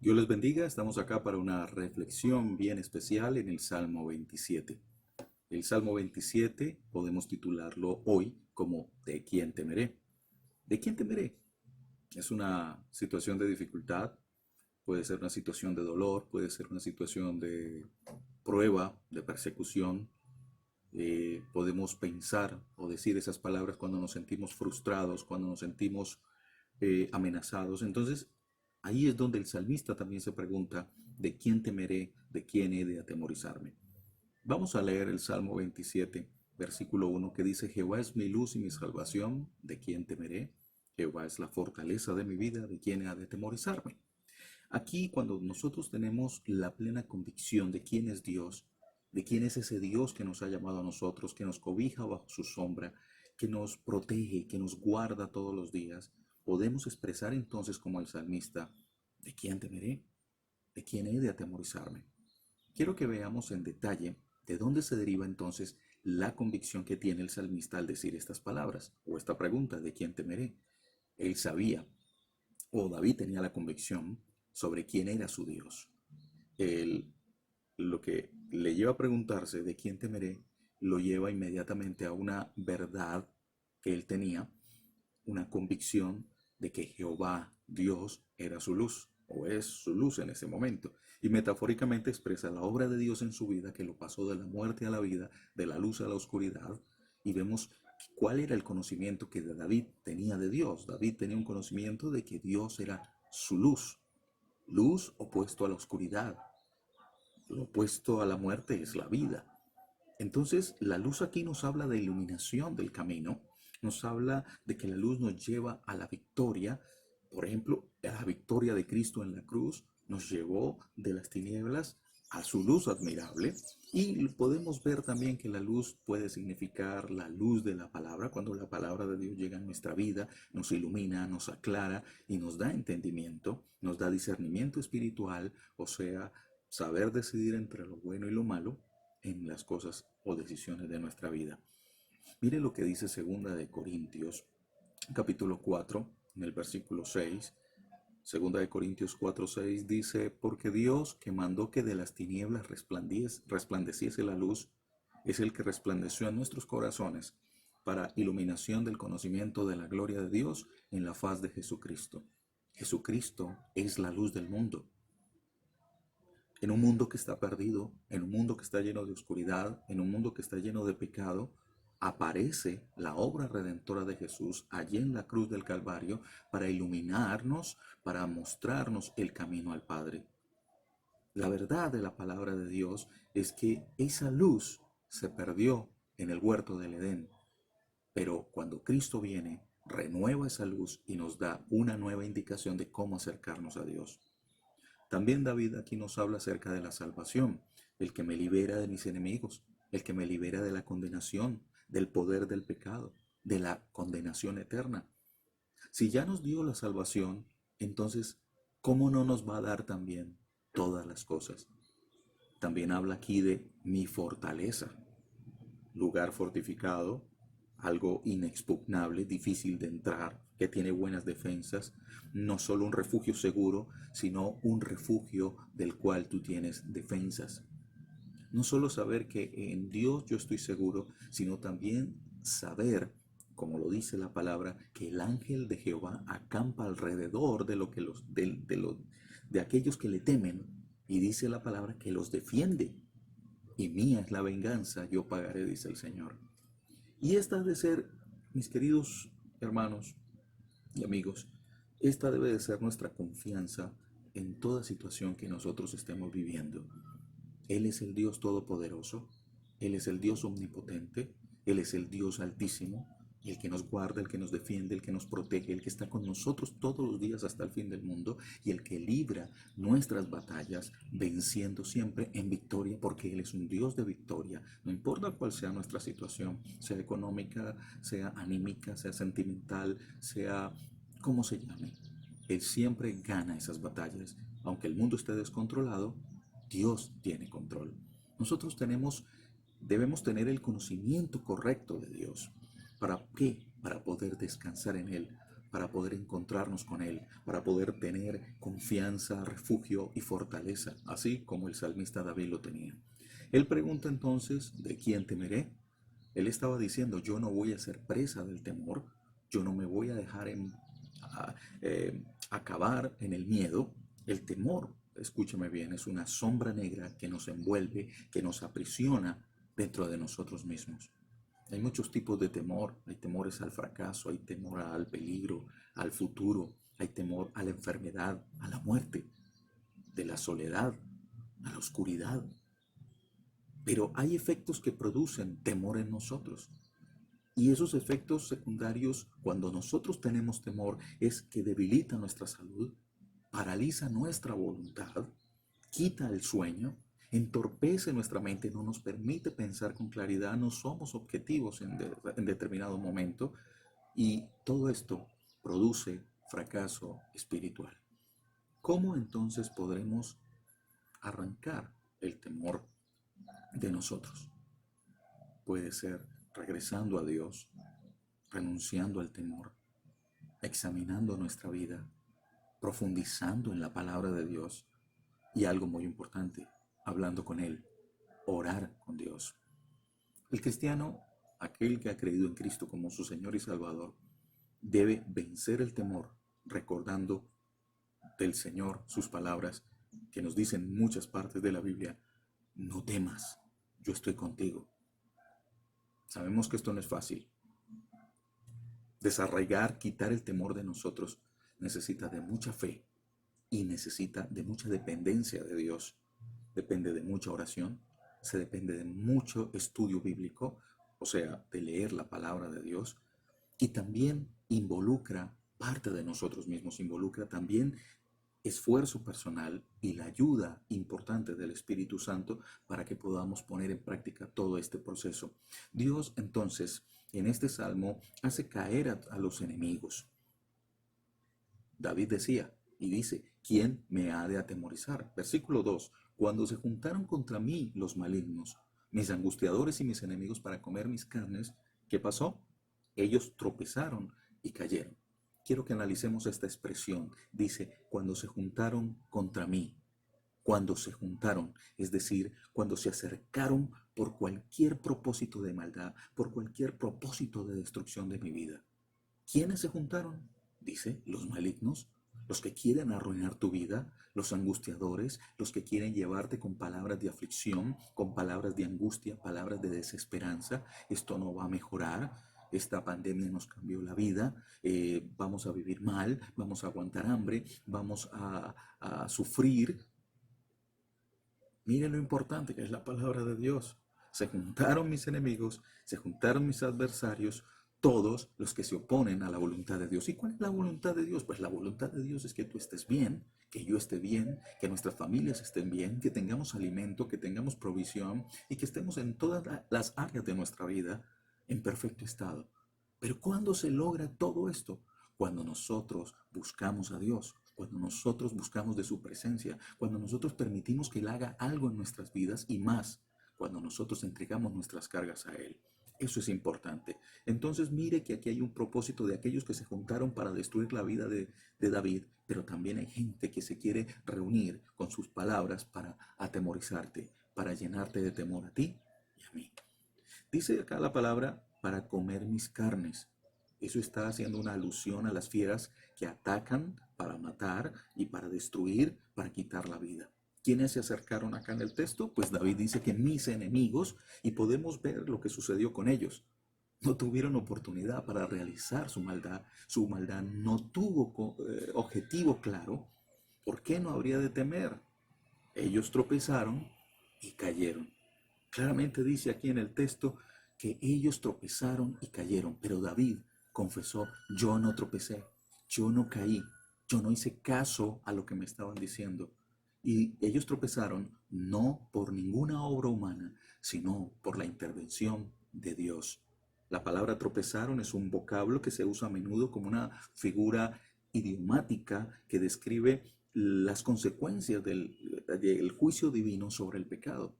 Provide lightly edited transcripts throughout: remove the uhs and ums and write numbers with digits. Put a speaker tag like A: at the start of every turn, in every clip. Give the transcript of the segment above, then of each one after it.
A: Dios les bendiga, estamos acá para una reflexión bien especial en el Salmo 27. El Salmo 27 podemos titularlo hoy como ¿de quién temeré? ¿De quién temeré? Es una situación de dificultad, puede ser una situación de dolor, puede ser una situación de prueba, de persecución. Podemos pensar o decir esas palabras cuando nos sentimos frustrados, cuando nos sentimos amenazados. Entonces, ahí es donde el salmista también se pregunta, ¿de quién temeré? ¿De quién he de atemorizarme? Vamos a leer el Salmo 27, versículo 1, que dice, Jehová es mi luz y mi salvación, ¿de quién temeré? Jehová es la fortaleza de mi vida, ¿de quién he de atemorizarme? Aquí, cuando nosotros tenemos la plena convicción de quién es Dios, de quién es ese Dios que nos ha llamado a nosotros, que nos cobija bajo su sombra, que nos protege, que nos guarda todos los días, podemos expresar entonces como el salmista, ¿de quién temeré? ¿De quién he de atemorizarme? Quiero que veamos en detalle de dónde se deriva entonces la convicción que tiene el salmista al decir estas palabras o esta pregunta, ¿de quién temeré? Él sabía, o David tenía la convicción sobre quién era su Dios. Él, lo que le lleva a preguntarse de quién temeré, lo lleva inmediatamente a una verdad que él tenía, una convicción de que Jehová, Dios, era su luz, o es su luz en ese momento. Y metafóricamente expresa la obra de Dios en su vida, que lo pasó de la muerte a la vida, de la luz a la oscuridad, y vemos cuál era el conocimiento que David tenía de Dios. David tenía un conocimiento de que Dios era su luz, luz opuesto a la oscuridad, lo opuesto a la muerte es la vida. Entonces, la luz aquí nos habla de iluminación del camino, nos habla de que la luz nos lleva a la victoria. Por ejemplo, a la victoria de Cristo en la cruz nos llevó de las tinieblas a su luz admirable. Y podemos ver también que la luz puede significar la luz de la palabra. Cuando la palabra de Dios llega a nuestra vida, nos ilumina, nos aclara y nos da entendimiento, nos da discernimiento espiritual, o sea, saber decidir entre lo bueno y lo malo en las cosas o decisiones de nuestra vida. Mire lo que dice Segunda de Corintios, capítulo 4, en el versículo 6. Segunda de Corintios 4, 6 dice, porque Dios que mandó que de las tinieblas resplandeciese la luz, es el que resplandeció en nuestros corazones para iluminación del conocimiento de la gloria de Dios en la faz de Jesucristo. Jesucristo es la luz del mundo. En un mundo que está perdido, en un mundo que está lleno de oscuridad, en un mundo que está lleno de pecado, aparece la obra redentora de Jesús allí en la cruz del Calvario para iluminarnos, para mostrarnos el camino al Padre. La verdad de la palabra de Dios es que esa luz se perdió en el huerto del Edén, pero cuando Cristo viene, renueva esa luz y nos da una nueva indicación de cómo acercarnos a Dios. También David aquí nos habla acerca de la salvación, el que me libera de mis enemigos, el que me libera de la condenación, del poder del pecado, de la condenación eterna. Si ya nos dio la salvación, entonces, ¿cómo no nos va a dar también todas las cosas? También habla aquí de mi fortaleza, lugar fortificado, algo inexpugnable, difícil de entrar, que tiene buenas defensas, no solo un refugio seguro, sino un refugio del cual tú tienes defensas. No solo saber que en Dios yo estoy seguro, sino también saber, como lo dice la palabra, que el ángel de Jehová acampa alrededor de lo que de aquellos que le temen, y dice la palabra que los defiende. Y mía es la venganza, yo pagaré, dice el Señor. Y esta debe ser, mis queridos hermanos y amigos, esta debe de ser nuestra confianza en toda situación que nosotros estemos viviendo. Él es el Dios todopoderoso, Él es el Dios omnipotente, Él es el Dios altísimo, el que nos guarda, el que nos defiende, el que nos protege, el que está con nosotros todos los días hasta el fin del mundo y el que libra nuestras batallas venciendo siempre en victoria porque Él es un Dios de victoria. No importa cuál sea nuestra situación, sea económica, sea anímica, sea sentimental, sea como se llame. Él siempre gana esas batallas. Aunque el mundo esté descontrolado, Dios tiene control. Nosotros debemos tener el conocimiento correcto de Dios. ¿Para qué? Para poder descansar en Él, para poder encontrarnos con Él, para poder tener confianza, refugio y fortaleza, así como el salmista David lo tenía. Él pregunta entonces, ¿de quién temeré? Él estaba diciendo, yo no voy a ser presa del temor, yo no me voy a dejar a- acabar en el miedo. El temor, escúchame bien, es una sombra negra que nos envuelve, que nos aprisiona dentro de nosotros mismos. Hay muchos tipos de temor. Hay temores al fracaso, hay temor al peligro, al futuro, hay temor a la enfermedad, a la muerte, de la soledad, a la oscuridad. Pero hay efectos que producen temor en nosotros. Y esos efectos secundarios, cuando nosotros tenemos temor, es que debilita nuestra salud, paraliza nuestra voluntad, quita el sueño, entorpece nuestra mente, no nos permite pensar con claridad, no somos objetivos en determinado momento, y todo esto produce fracaso espiritual. ¿Cómo entonces podremos arrancar el temor de nosotros? Puede ser regresando a Dios, renunciando al temor, examinando nuestra vida, profundizando en la palabra de Dios y algo muy importante, hablando con Él, orar con Dios. El cristiano, aquel que ha creído en Cristo como su Señor y Salvador, debe vencer el temor recordando del Señor sus palabras que nos dicen en muchas partes de la Biblia, no temas, yo estoy contigo. Sabemos que esto no es fácil. Desarraigar, quitar el temor de nosotros necesita de mucha fe y necesita de mucha dependencia de Dios. Depende de mucha oración, se depende de mucho estudio bíblico, o sea, de leer la palabra de Dios, y también involucra parte de nosotros mismos, involucra también esfuerzo personal y la ayuda importante del Espíritu Santo para que podamos poner en práctica todo este proceso. Dios entonces en este salmo hace caer a los enemigos. David decía y dice, ¿quién me ha de atemorizar? Versículo 2, cuando se juntaron contra mí los malignos, mis angustiadores y mis enemigos para comer mis carnes, ¿qué pasó? Ellos tropezaron y cayeron. Quiero que analicemos esta expresión. Dice, cuando se juntaron contra mí. Cuando se juntaron, es decir, cuando se acercaron por cualquier propósito de maldad, por cualquier propósito de destrucción de mi vida. ¿Quiénes se juntaron? Dice, los malignos, los que quieren arruinar tu vida, los angustiadores, los que quieren llevarte con palabras de aflicción, con palabras de angustia, palabras de desesperanza. Esto no va a mejorar. Esta pandemia nos cambió la vida, vamos a vivir mal, vamos a aguantar hambre, vamos a sufrir. Miren lo importante que es la palabra de Dios. Se juntaron mis enemigos, se juntaron mis adversarios, todos los que se oponen a la voluntad de Dios. ¿Y cuál es la voluntad de Dios? Pues la voluntad de Dios es que tú estés bien, que yo esté bien, que nuestras familias estén bien, que tengamos alimento, que tengamos provisión y que estemos en todas las áreas de nuestra vida en perfecto estado. Pero ¿cuándo se logra todo esto? Cuando nosotros buscamos a Dios, cuando nosotros buscamos de su presencia, cuando nosotros permitimos que Él haga algo en nuestras vidas y más, cuando nosotros entregamos nuestras cargas a Él. Eso es importante. Entonces mire que aquí hay un propósito de aquellos que se juntaron para destruir la vida de David, pero también hay gente que se quiere reunir con sus palabras para atemorizarte, para llenarte de temor a ti y a mí. Dice acá la palabra para comer mis carnes. Eso está haciendo una alusión a las fieras que atacan para matar y para destruir, para quitar la vida. ¿Quiénes se acercaron acá en el texto? Pues David dice que mis enemigos, y podemos ver lo que sucedió con ellos. No tuvieron oportunidad para realizar su maldad. Su maldad no tuvo objetivo claro. ¿Por qué no habría de temer? Ellos tropezaron y cayeron. Claramente dice aquí en el texto que ellos tropezaron y cayeron, pero David confesó, yo no tropecé, yo no caí, yo no hice caso a lo que me estaban diciendo. Y ellos tropezaron no por ninguna obra humana, sino por la intervención de Dios. La palabra tropezaron es un vocablo que se usa a menudo como una figura idiomática que describe las consecuencias del juicio divino sobre el pecado.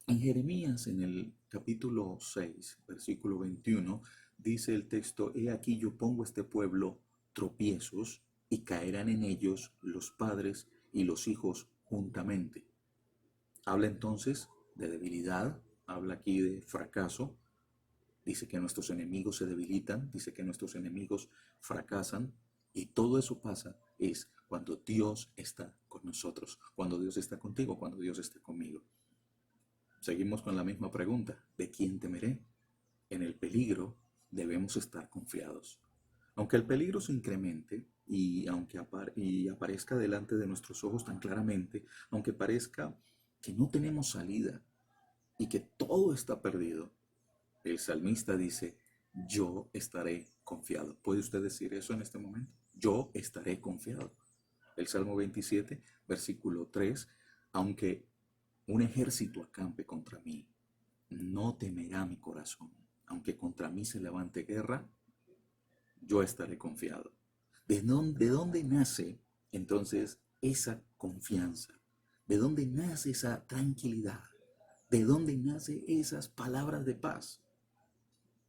A: En Jeremías, en el capítulo 6, versículo 21, Dice el texto, he aquí yo pongo a este pueblo tropiezos y caerán en ellos los padres y los hijos juntamente. Habla entonces de debilidad, habla aquí de fracaso, dice que nuestros enemigos se debilitan, dice que nuestros enemigos fracasan y todo eso pasa es cuando Dios está con nosotros, cuando Dios está contigo, cuando Dios está conmigo. Seguimos con la misma pregunta, ¿de quién temeré? En el peligro debemos estar confiados. Aunque el peligro se incremente y aunque aparezca delante de nuestros ojos tan claramente, aunque parezca que no tenemos salida y que todo está perdido, el salmista dice, yo estaré confiado. ¿Puede usted decir eso en este momento? Yo estaré confiado. El Salmo 27, versículo 3, aunque un ejército acampe contra mí, no temerá mi corazón. Aunque contra mí se levante guerra, yo estaré confiado. ¿De dónde nace entonces esa confianza? ¿De dónde nace esa tranquilidad? ¿De dónde nacen esas palabras de paz?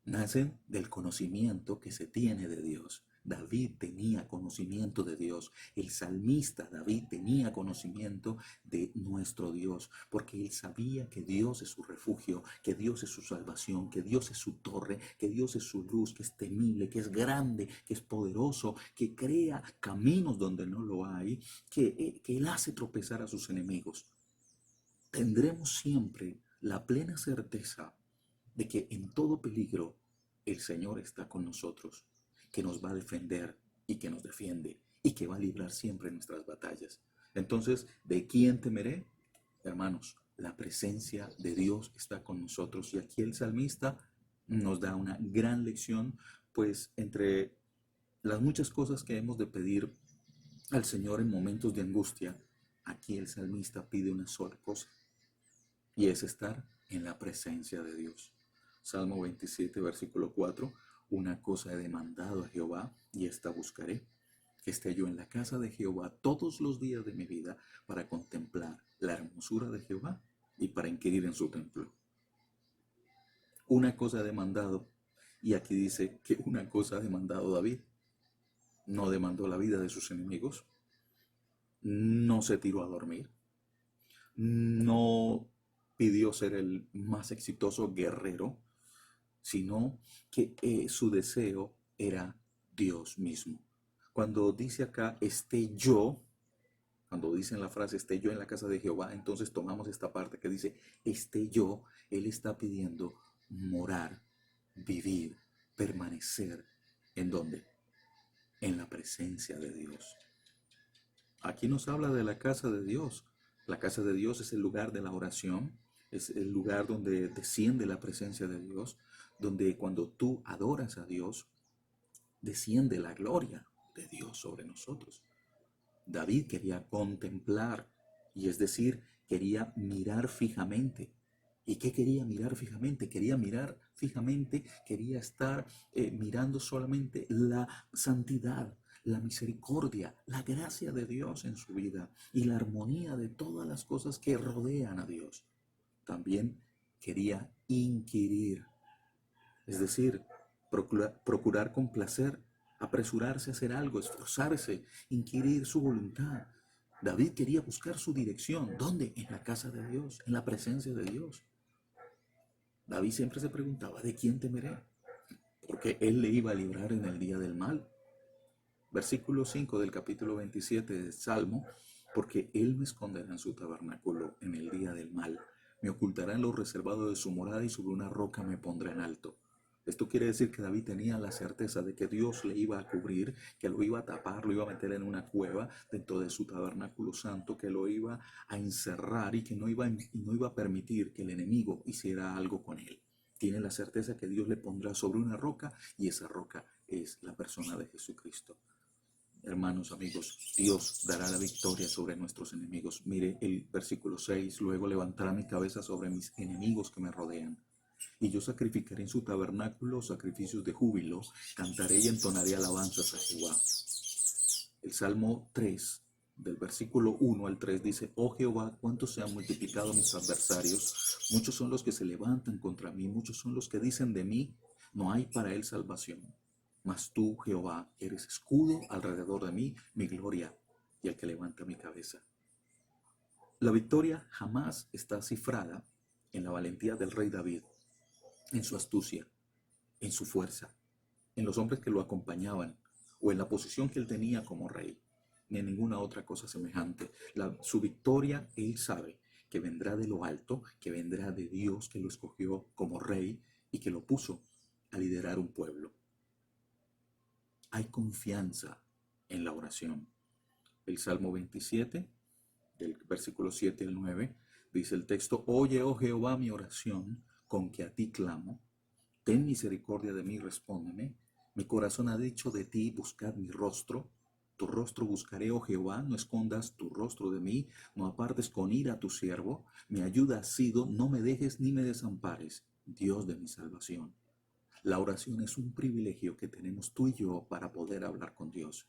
A: Nacen del conocimiento que se tiene de Dios. David tenía conocimiento de Dios. El salmista David tenía conocimiento de nuestro Dios, porque él sabía que Dios es su refugio, que Dios es su salvación, que Dios es su torre, que Dios es su luz, que es temible, que es grande, que es poderoso, que crea caminos donde no lo hay, que él hace tropezar a sus enemigos. Tendremos siempre la plena certeza de que en todo peligro el Señor está con nosotros, que nos va a defender y que nos defiende y que va a librar siempre nuestras batallas. Entonces, ¿de quién temeré? Hermanos, la presencia de Dios está con nosotros y aquí el salmista nos da una gran lección, pues entre las muchas cosas que hemos de pedir al Señor en momentos de angustia, aquí el salmista pide una sola cosa y es estar en la presencia de Dios. Salmo 27, versículo 4, una cosa he demandado a Jehová y esta buscaré, que esté yo en la casa de Jehová todos los días de mi vida para contemplar la hermosura de Jehová y para inquirir en su templo. Una cosa he demandado, y aquí dice que una cosa ha demandado David. No demandó la vida de sus enemigos, no se tiró a dormir, no pidió ser el más exitoso guerrero, sino que su deseo era Dios mismo. Cuando dice acá, esté yo, cuando dicen la frase, esté yo en la casa de Jehová, entonces tomamos esta parte que dice, esté yo, él está pidiendo morar, vivir, permanecer. ¿En dónde? En la presencia de Dios. Aquí nos habla de la casa de Dios. La casa de Dios es el lugar de la oración, es el lugar donde desciende la presencia de Dios, donde cuando tú adoras a Dios, desciende la gloria de Dios sobre nosotros. David quería contemplar, y es decir, quería mirar fijamente. ¿Y qué quería mirar fijamente? Quería mirar fijamente, quería estar mirando solamente la santidad, la misericordia, la gracia de Dios en su vida y la armonía de todas las cosas que rodean a Dios. También quería inquirir, es decir, procurar complacer, apresurarse a hacer algo, esforzarse, inquirir su voluntad. David quería buscar su dirección. ¿Dónde? En la casa de Dios, en la presencia de Dios. David siempre se preguntaba, ¿de quién temeré? Porque él le iba a librar en el día del mal. Versículo 5 del capítulo 27 del Salmo, porque él me esconderá en su tabernáculo en el día del mal. Me ocultará en lo reservado de su morada y sobre una roca me pondrá en alto. Esto quiere decir que David tenía la certeza de que Dios le iba a cubrir, que lo iba a tapar, lo iba a meter en una cueva dentro de su tabernáculo santo, que lo iba a encerrar y que no iba a permitir que el enemigo hiciera algo con él. Tiene la certeza que Dios le pondrá sobre una roca y esa roca es la persona de Jesucristo. Hermanos, amigos, Dios dará la victoria sobre nuestros enemigos. Mire el versículo 6, luego levantará mi cabeza sobre mis enemigos que me rodean. Y yo sacrificaré en su tabernáculo sacrificios de júbilo, cantaré y entonaré alabanzas a Jehová. El Salmo 3, del versículo 1 al 3 dice, oh Jehová, cuánto se han multiplicado mis adversarios, muchos son los que se levantan contra mí, muchos son los que dicen de mí, no hay para él salvación. Mas tú, Jehová, eres escudo alrededor de mí, mi gloria y el que levanta mi cabeza. La victoria jamás está cifrada en la valentía del rey David, en su astucia, en su fuerza, en los hombres que lo acompañaban o en la posición que él tenía como rey, ni en ninguna otra cosa semejante. Su victoria, él sabe que vendrá de lo alto, que vendrá de Dios que lo escogió como rey y que lo puso a liderar un pueblo. Hay confianza en la oración. El Salmo 27, del versículo 7 al 9, dice el texto: Oye, oh Jehová, mi oración, con que a ti clamo. Ten misericordia de mí, respóndeme. Mi corazón ha dicho de ti: buscad mi rostro. Tu rostro buscaré, oh Jehová, no escondas tu rostro de mí, no apartes con ira a tu siervo. Mi ayuda ha sido: no me dejes ni me desampares, Dios de mi salvación. La oración es un privilegio que tenemos tú y yo para poder hablar con Dios.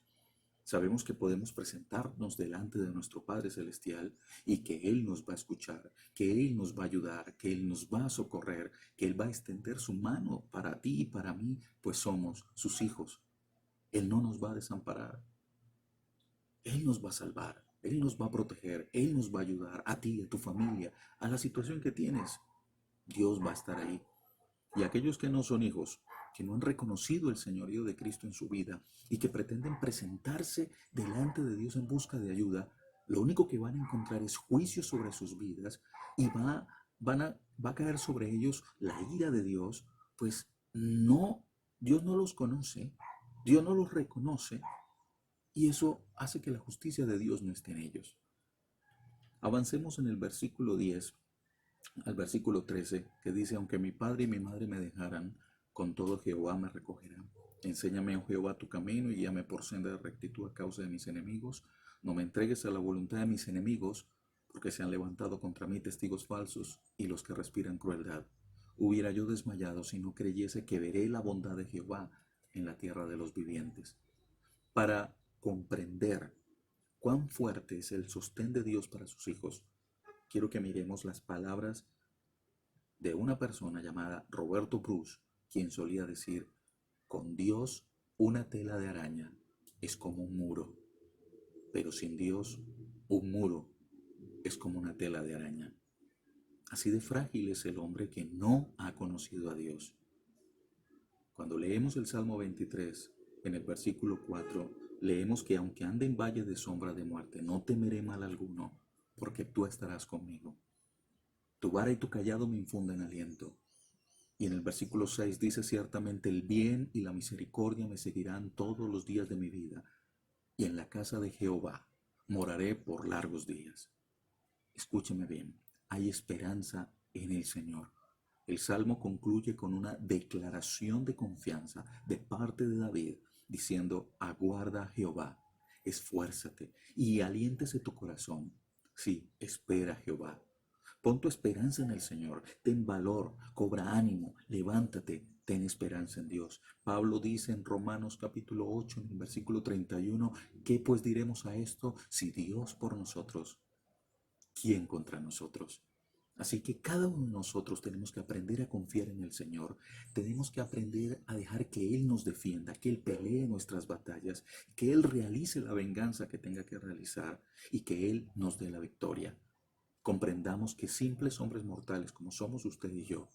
A: Sabemos que podemos presentarnos delante de nuestro Padre Celestial y que Él nos va a escuchar, que Él nos va a ayudar, que Él nos va a socorrer, que Él va a extender su mano para ti y para mí, pues somos sus hijos. Él no nos va a desamparar. Él nos va a salvar. Él nos va a proteger. Él nos va a ayudar a ti, a tu familia, a la situación que tienes. Dios va a estar ahí. Y aquellos que no son hijos, que no han reconocido el señorío de Cristo en su vida y que pretenden presentarse delante de Dios en busca de ayuda, lo único que van a encontrar es juicio sobre sus vidas y va a caer sobre ellos la ira de Dios, pues no, Dios no los conoce, Dios no los reconoce y eso hace que la justicia de Dios no esté en ellos. Avancemos en el versículo 10 al versículo 13, que dice: aunque mi padre y mi madre me dejaran, con todo Jehová me recogerá. Enséñame, oh Jehová, tu camino y guíame por senda de rectitud a causa de mis enemigos. No me entregues a la voluntad de mis enemigos, porque se han levantado contra mí testigos falsos y los que respiran crueldad. Hubiera yo desmayado si no creyese que veré la bondad de Jehová en la tierra de los vivientes. Para comprender cuán fuerte es el sostén de Dios para sus hijos, quiero que miremos las palabras de una persona llamada Roberto Bruce, quien solía decir: con Dios una tela de araña es como un muro, pero sin Dios un muro es como una tela de araña. Así de frágil es el hombre que no ha conocido a Dios. Cuando leemos el Salmo 23, en el versículo 4, leemos que aunque ande en valle de sombra de muerte, no temeré mal alguno, porque tú estarás conmigo. Tu vara y tu callado me infunden aliento. Y en el versículo 6 dice: ciertamente el bien y la misericordia me seguirán todos los días de mi vida, y en la casa de Jehová moraré por largos días. Escúcheme bien, hay esperanza en el Señor. El Salmo concluye con una declaración de confianza de parte de David, diciendo: aguarda a Jehová, esfuérzate y aliéntese tu corazón. Sí, espera a Jehová. Pon tu esperanza en el Señor, ten valor, cobra ánimo, levántate, ten esperanza en Dios. Pablo dice en Romanos capítulo 8, en el versículo 31, ¿qué pues diremos a esto? Si Dios por nosotros, ¿quién contra nosotros? Así que cada uno de nosotros tenemos que aprender a confiar en el Señor, tenemos que aprender a dejar que Él nos defienda, que Él pelee nuestras batallas, que Él realice la venganza que tenga que realizar y que Él nos dé la victoria. Comprendamos que simples hombres mortales como somos usted y yo,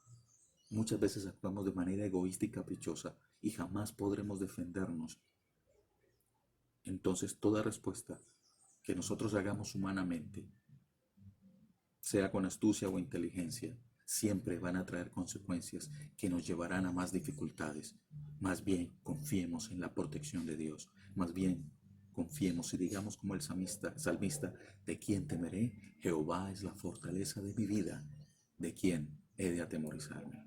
A: muchas veces actuamos de manera egoísta y caprichosa y jamás podremos defendernos. Entonces toda respuesta que nosotros hagamos humanamente, sea con astucia o inteligencia, siempre van a traer consecuencias que nos llevarán a más dificultades. Más bien confiemos en la protección de Dios. Más bien confiemos y digamos como el salmista: ¿de quién temeré? Jehová es la fortaleza de mi vida. ¿De quién he de atemorizarme?